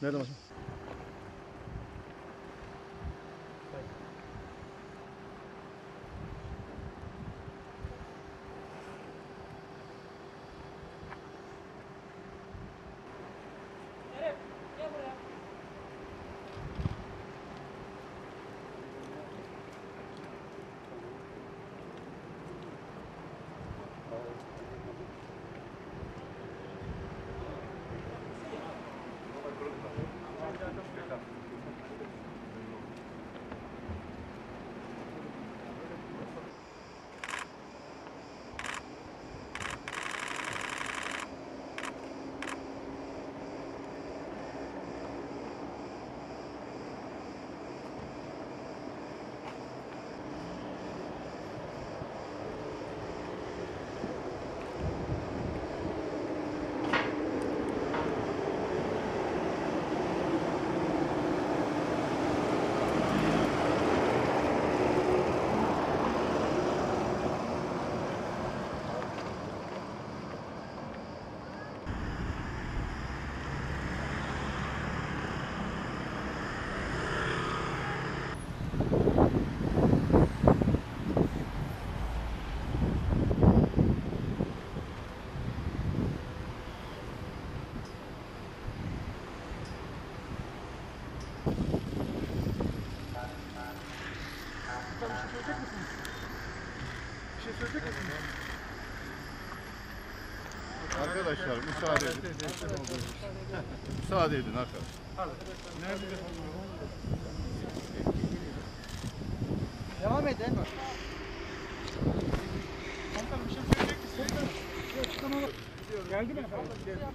Nerede başım? Arkadaşlar müsaade edin. Müsaade edin arkadaşlar. Devam edin. Komutanım bir şey söyleyecek misiniz? Geldi mi efendim? Geldi.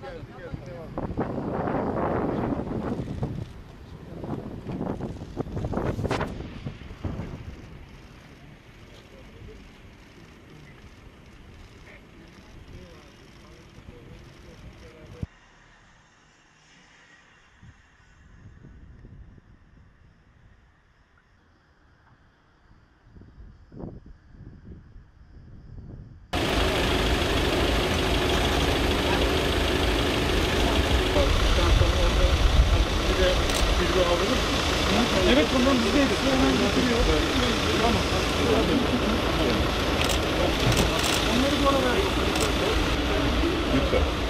Evet komutanım biz de hepsini hemen getiriyor. Tamam. Onları bu arada Lütfen.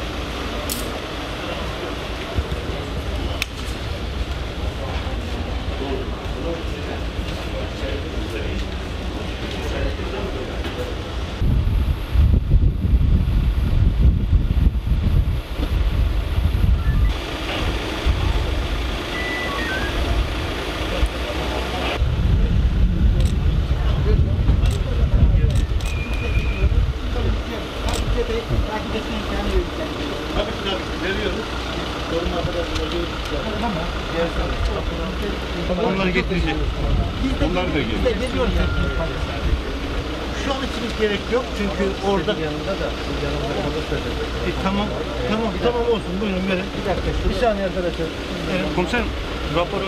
Onları getirecek. Onları da geliyor. Şu an için hiç gerek yok çünkü orada yanında da tamam olsun buyurun verin. Bir dakika bir saniye arkadaşlar. komiserim raporu